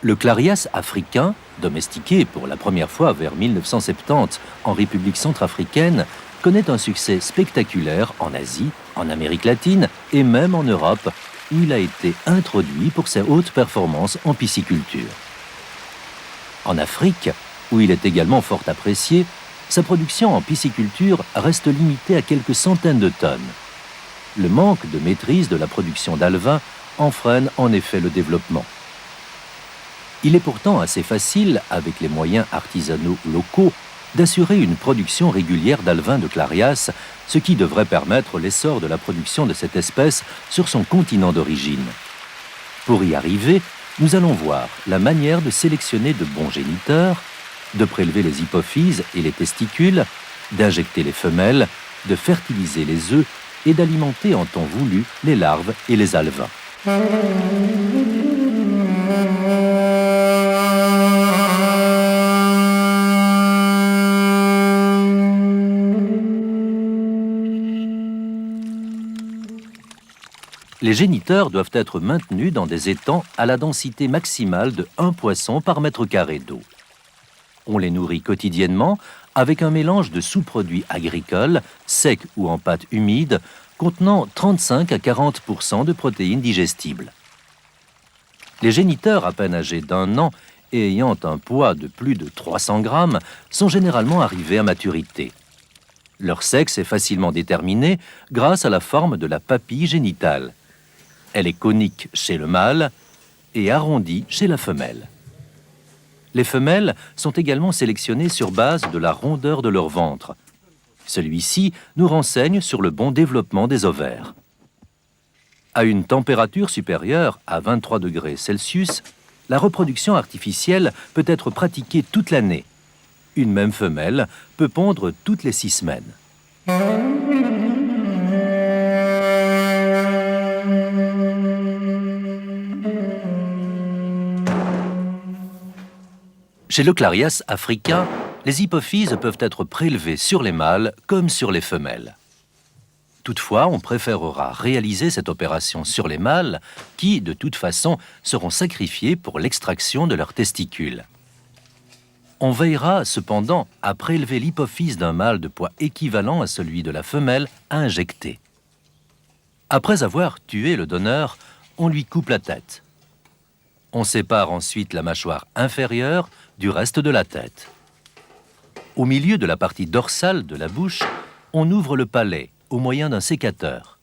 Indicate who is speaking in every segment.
Speaker 1: Le clarias africain, domestiqué pour la première fois vers 1970 en République centrafricaine, connaît un succès spectaculaire en Asie, en Amérique latine et même en Europe, où il a été introduit pour ses hautes performances en pisciculture. En Afrique, où il est également fort apprécié, sa production en pisciculture reste limitée à quelques centaines de tonnes. Le manque de maîtrise de la production d'alevin en freine en effet le développement. Il est pourtant assez facile, avec les moyens artisanaux locaux, d'assurer une production régulière d'alevin de clarias, ce qui devrait permettre l'essor de la production de cette espèce sur son continent d'origine. Pour y arriver, nous allons voir la manière de sélectionner de bons géniteurs, de prélever les hypophyses et les testicules, d'injecter les femelles, de fertiliser les œufs et d'alimenter en temps voulu les larves et les alevins. Les géniteurs doivent être maintenus dans des étangs à la densité maximale de 1 poisson par mètre carré d'eau. On les nourrit quotidiennement avec un mélange de sous-produits agricoles, secs ou en pâte humide, contenant 35 à 40% de protéines digestibles. Les géniteurs à peine âgés d'1 an et ayant un poids de plus de 300 grammes sont généralement arrivés à maturité. Leur sexe est facilement déterminé grâce à la forme de la papille génitale. Elle est conique chez le mâle et arrondie chez la femelle. Les femelles sont également sélectionnées sur base de la rondeur de leur ventre. Celui-ci nous renseigne sur le bon développement des ovaires. À une température supérieure à 23 degrés Celsius, la reproduction artificielle peut être pratiquée toute l'année. Une même femelle peut pondre toutes les 6 semaines. Chez le clarias africain, les hypophyses peuvent être prélevées sur les mâles comme sur les femelles. Toutefois, on préférera réaliser cette opération sur les mâles qui, de toute façon, seront sacrifiés pour l'extraction de leurs testicules. On veillera cependant à prélever l'hypophyse d'un mâle de poids équivalent à celui de la femelle à injecter. Après avoir tué le donneur, on lui coupe la tête. On sépare ensuite la mâchoire inférieure du reste de la tête. Au milieu de la partie dorsale de la bouche, on ouvre le palais au moyen d'un sécateur.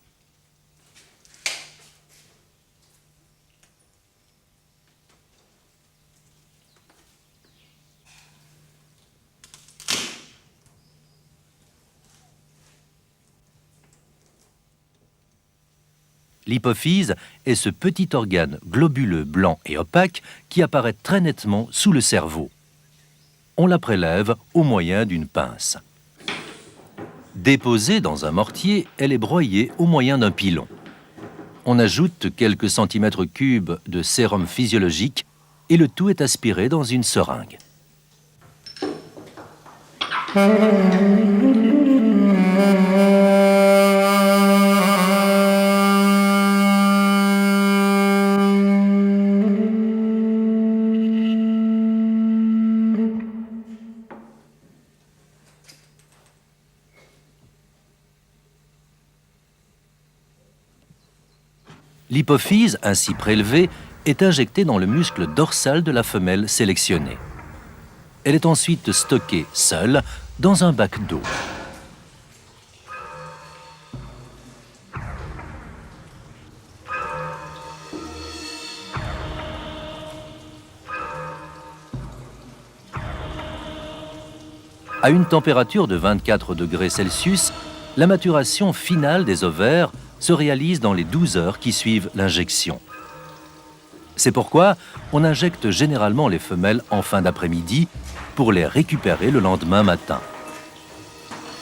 Speaker 1: L'hypophyse est ce petit organe globuleux blanc et opaque qui apparaît très nettement sous le cerveau. On la prélève au moyen d'une pince. Déposée dans un mortier, elle est broyée au moyen d'un pilon. On ajoute quelques centimètres cubes de sérum physiologique et le tout est aspiré dans une seringue. L'hypophyse, ainsi prélevée, est injectée dans le muscle dorsal de la femelle sélectionnée. Elle est ensuite stockée seule dans un bac d'eau. À une température de 24 degrés Celsius, la maturation finale des ovaires se réalise dans les 12 heures qui suivent l'injection. C'est pourquoi on injecte généralement les femelles en fin d'après-midi pour les récupérer le lendemain matin.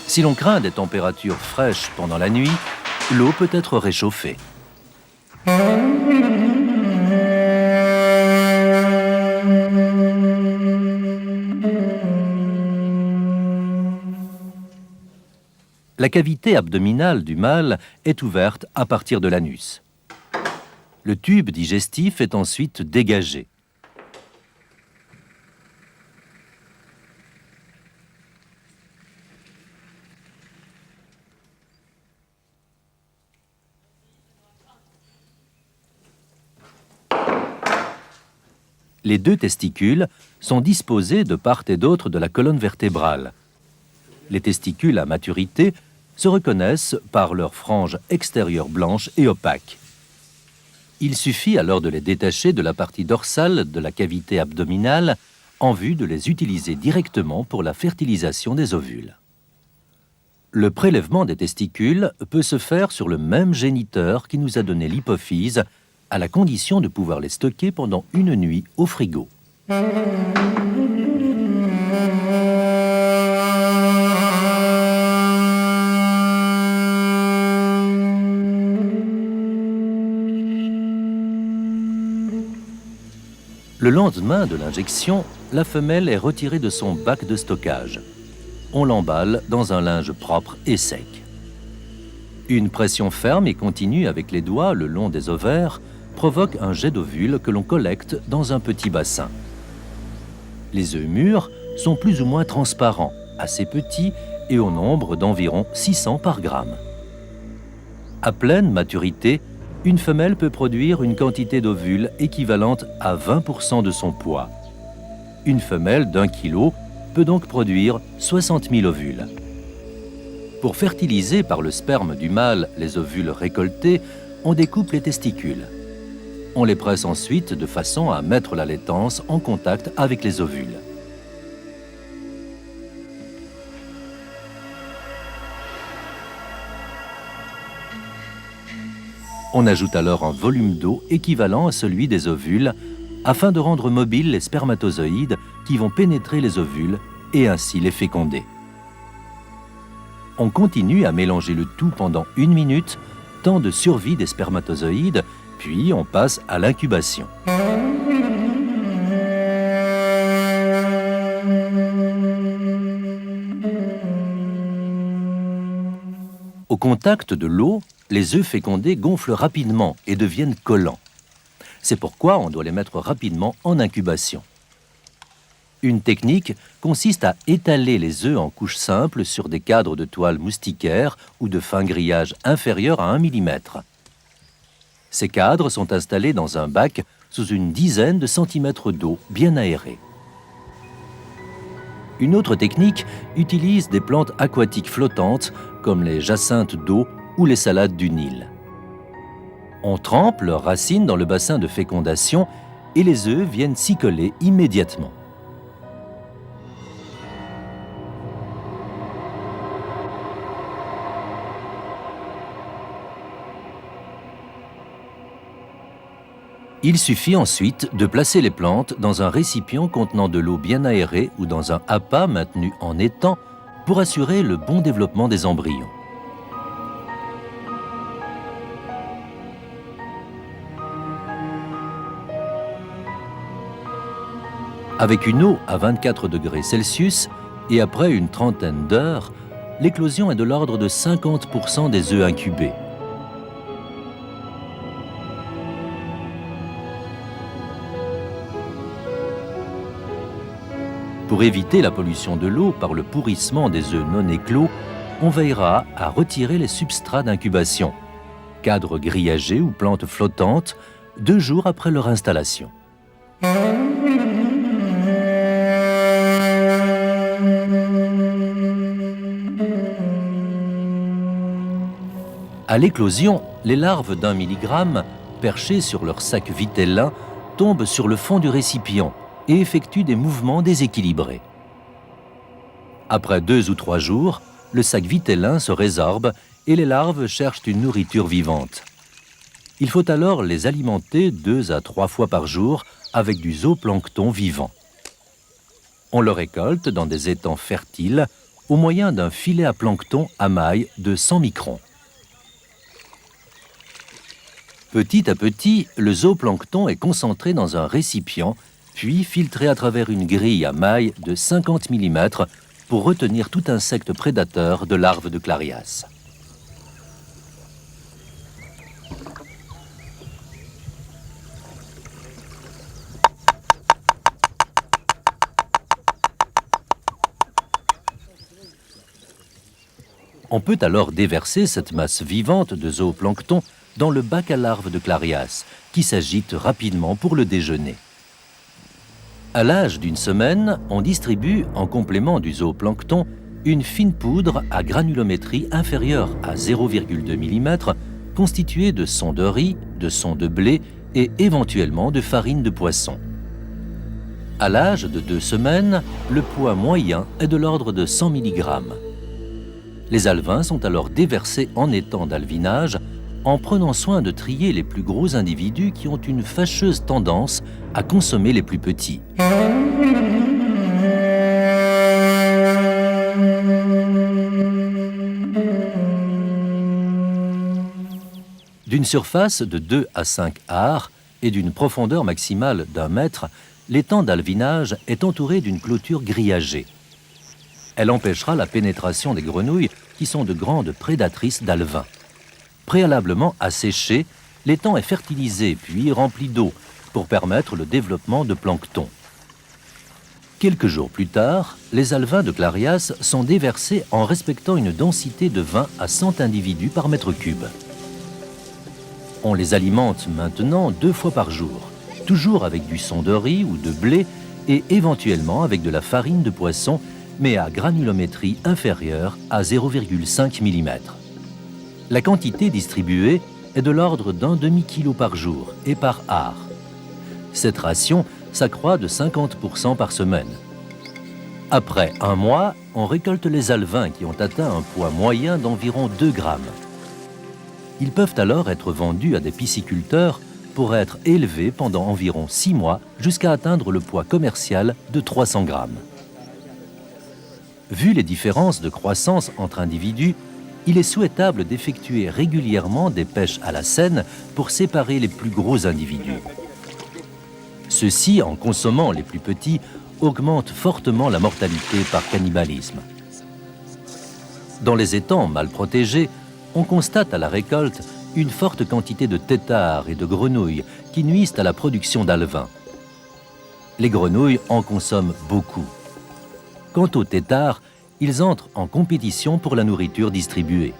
Speaker 1: Si l'on craint des températures fraîches pendant la nuit, l'eau peut être réchauffée. La cavité abdominale du mâle est ouverte à partir de l'anus. Le tube digestif est ensuite dégagé. Les deux testicules sont disposés de part et d'autre de la colonne vertébrale. Les testicules à maturité se reconnaissent par leurs franges extérieures blanches et opaques. Il suffit alors de les détacher de la partie dorsale de la cavité abdominale en vue de les utiliser directement pour la fertilisation des ovules. Le prélèvement des testicules peut se faire sur le même géniteur qui nous a donné l'hypophyse, à la condition de pouvoir les stocker pendant une nuit au frigo. Le lendemain de l'injection, la femelle est retirée de son bac de stockage. On l'emballe dans un linge propre et sec. Une pression ferme et continue avec les doigts le long des ovaires provoque un jet d'ovules que l'on collecte dans un petit bassin. Les œufs mûrs sont plus ou moins transparents, assez petits et au nombre d'environ 600 par gramme. À pleine maturité, une femelle peut produire une quantité d'ovules équivalente à 20% de son poids. Une femelle d'1 kg peut donc produire 60 000 ovules. Pour fertiliser par le sperme du mâle les ovules récoltés, on découpe les testicules. On les presse ensuite de façon à mettre la laitance en contact avec les ovules. On ajoute alors un volume d'eau équivalent à celui des ovules afin de rendre mobiles les spermatozoïdes qui vont pénétrer les ovules et ainsi les féconder. On continue à mélanger le tout pendant 1 minute, temps de survie des spermatozoïdes, puis on passe à l'incubation. Au contact de l'eau, les œufs fécondés gonflent rapidement et deviennent collants. C'est pourquoi on doit les mettre rapidement en incubation. Une technique consiste à étaler les œufs en couches simples sur des cadres de toile moustiquaire ou de fin grillage inférieur à 1 mm. Ces cadres sont installés dans un bac sous une dizaine de centimètres d'eau bien aérée. Une autre technique utilise des plantes aquatiques flottantes comme les jacinthes d'eau ou les salades du Nil. On trempe leurs racines dans le bassin de fécondation et les œufs viennent s'y coller immédiatement. Il suffit ensuite de placer les plantes dans un récipient contenant de l'eau bien aérée ou dans un appât maintenu en étang pour assurer le bon développement des embryons. Avec une eau à 24 degrés Celsius et après une trentaine d'heures, l'éclosion est de l'ordre de 50% des œufs incubés. Pour éviter la pollution de l'eau par le pourrissement des œufs non éclos, on veillera à retirer les substrats d'incubation, cadres grillagés ou plantes flottantes, 2 jours après leur installation. À l'éclosion, les larves d'1 milligramme, perchées sur leur sac vitellin, tombent sur le fond du récipient et effectuent des mouvements déséquilibrés. Après 2 ou 3 jours, le sac vitellin se résorbe et les larves cherchent une nourriture vivante. Il faut alors les alimenter 2 à 3 fois par jour avec du zooplancton vivant. On le récolte dans des étangs fertiles au moyen d'un filet à plancton à maille de 100 microns. Petit à petit, le zooplancton est concentré dans un récipient, puis filtré à travers une grille à maille de 50 mm pour retenir tout insecte prédateur de larves de Clarias. On peut alors déverser cette masse vivante de zooplancton dans le bac à larves de Clarias, qui s'agite rapidement pour le déjeuner. À l'âge d'1 semaine, on distribue, en complément du zooplancton, une fine poudre à granulométrie inférieure à 0,2 mm, constituée de son de riz, de son de blé et éventuellement de farine de poisson. À l'âge de 2 semaines, le poids moyen est de l'ordre de 100 mg. Les alevins sont alors déversés en étang d'alvinage en prenant soin de trier les plus gros individus qui ont une fâcheuse tendance à consommer les plus petits. D'une surface de 2 à 5 ares et d'une profondeur maximale d'1 mètre, l'étang d'alvinage est entouré d'une clôture grillagée. Elle empêchera la pénétration des grenouilles qui sont de grandes prédatrices d'alevins. Préalablement asséché, l'étang est fertilisé puis rempli d'eau pour permettre le développement de plancton. Quelques jours plus tard, les alevins de Clarias sont déversés en respectant une densité de 20 à 100 individus par mètre cube. On les alimente maintenant 2 fois par jour, toujours avec du son de riz ou de blé et éventuellement avec de la farine de poisson, mais à granulométrie inférieure à 0,5 mm. La quantité distribuée est de l'ordre d'1 demi-kilo par jour et par art. Cette ration s'accroît de 50% par semaine. Après 1 mois, on récolte les alevins qui ont atteint un poids moyen d'environ 2 grammes. Ils peuvent alors être vendus à des pisciculteurs pour être élevés pendant environ 6 mois jusqu'à atteindre le poids commercial de 300 grammes. Vu les différences de croissance entre individus, il est souhaitable d'effectuer régulièrement des pêches à la senne pour séparer les plus gros individus. Ceux-ci, en consommant les plus petits, augmentent fortement la mortalité par cannibalisme. Dans les étangs mal protégés, on constate à la récolte une forte quantité de têtards et de grenouilles qui nuisent à la production d'alevins. Les grenouilles en consomment beaucoup. Quant aux têtards, ils entrent en compétition pour la nourriture distribuée.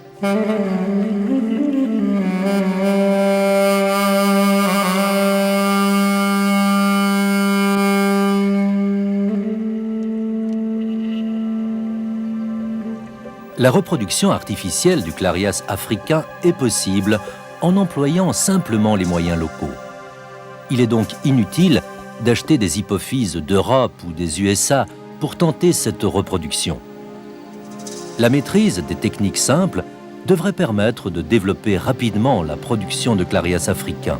Speaker 1: La reproduction artificielle du Clarias africain est possible en employant simplement les moyens locaux. Il est donc inutile d'acheter des hypophyses d'Europe ou des USA pour tenter cette reproduction. La maîtrise des techniques simples devrait permettre de développer rapidement la production de Clarias africains.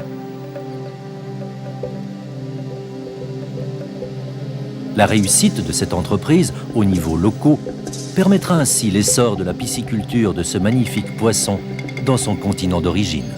Speaker 1: La réussite de cette entreprise au niveau local permettra ainsi l'essor de la pisciculture de ce magnifique poisson dans son continent d'origine.